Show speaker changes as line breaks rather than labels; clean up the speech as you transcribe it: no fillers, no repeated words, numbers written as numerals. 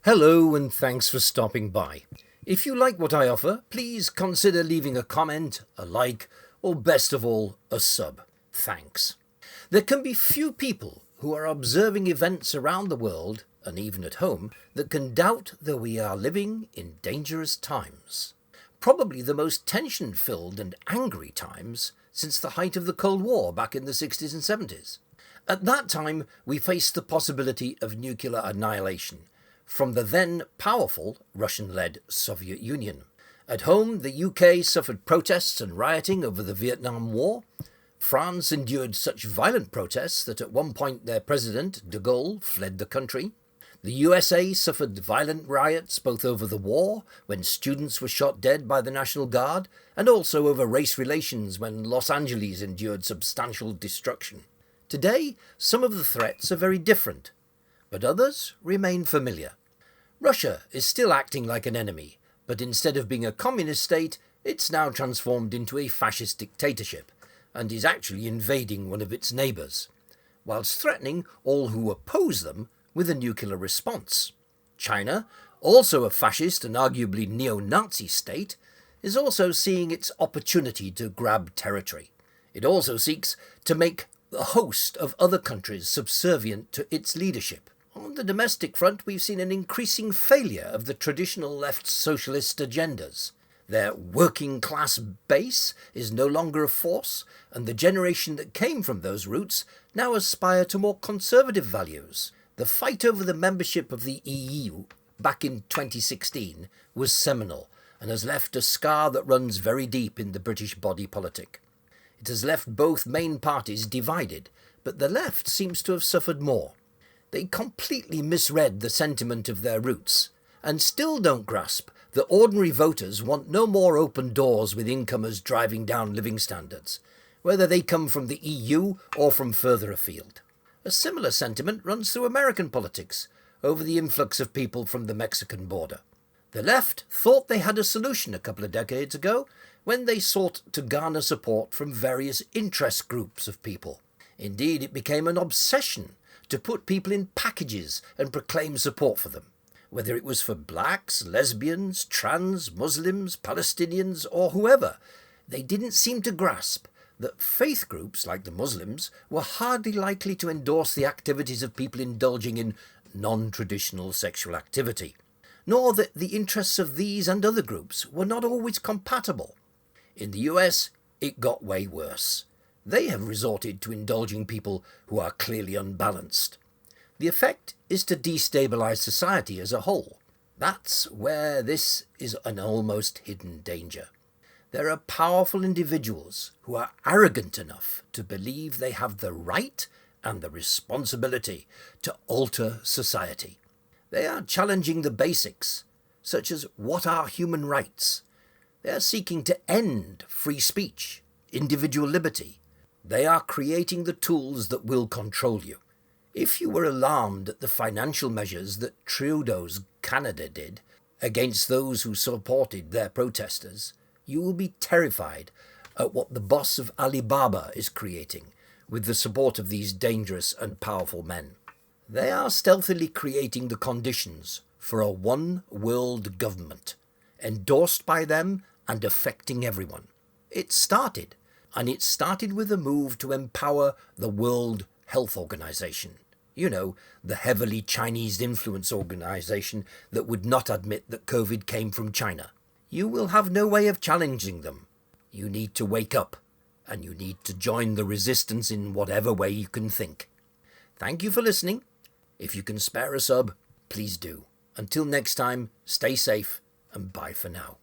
Hello and thanks for stopping by. If you like what I offer, please consider leaving a comment, a like, or best of all, a sub. Thanks. There can be few people who are observing events around the world, and even at home, that can doubt that we are living in dangerous times. Probably the most tension-filled and angry times since the height of the Cold War back in the 60s and 70s. At that time, we faced the possibility of nuclear annihilation from the then powerful Russian-led Soviet Union. At home, the UK suffered protests and rioting over the Vietnam War. France endured such violent protests that at one point their president, de Gaulle, fled the country. The USA suffered violent riots both over the war, when students were shot dead by the National Guard, and also over race relations when Los Angeles endured substantial destruction. Today, some of the threats are very different, but others remain familiar. Russia is still acting like an enemy, but instead of being a communist state, it's now transformed into a fascist dictatorship, and is actually invading one of its neighbours, whilst threatening all who oppose them with a nuclear response. China, also a fascist and arguably neo-Nazi state, is also seeing its opportunity to grab territory. It also seeks to make a host of other countries subservient to its leadership. On the domestic front, we've seen an increasing failure of the traditional left socialist agendas. Their working-class base is no longer a force, and the generation that came from those roots now aspire to more conservative values. The fight over the membership of the EU back in 2016 was seminal and has left a scar that runs very deep in the British body politic. It has left both main parties divided, but the left seems to have suffered more. They completely misread the sentiment of their roots and still don't grasp that ordinary voters want no more open doors with incomers driving down living standards, whether they come from the EU or from further afield. A similar sentiment runs through American politics over the influx of people from the Mexican border. The left thought they had a solution a couple of decades ago when they sought to garner support from various interest groups of people. Indeed, it became an obsession to put people in packages and proclaim support for them, whether it was for blacks, lesbians, trans, Muslims, Palestinians, or whoever. They didn't seem to grasp that faith groups like the Muslims were hardly likely to endorse the activities of people indulging in non-traditional sexual activity, nor that the interests of these and other groups were not always compatible. In the US, it got way worse. They have resorted to indulging people who are clearly unbalanced. The effect is to destabilise society as a whole. That's where this is an almost hidden danger. There are powerful individuals who are arrogant enough to believe they have the right and the responsibility to alter society. They are challenging the basics, such as what are human rights. They are seeking to end free speech, individual liberty. They are creating the tools that will control you. If you were alarmed at the financial measures that Trudeau's Canada did against those who supported their protesters, you will be terrified at what the boss of Alibaba is creating with the support of these dangerous and powerful men. They are stealthily creating the conditions for a one-world government, endorsed by them and affecting everyone. It started with a move to empower the World Health Organization. You know, the heavily Chinese influence organization that would not admit that COVID came from China. You will have no way of challenging them. You need to wake up, and you need to join the resistance in whatever way you can think. Thank you for listening. If you can spare a sub, please do. Until next time, stay safe, and bye for now.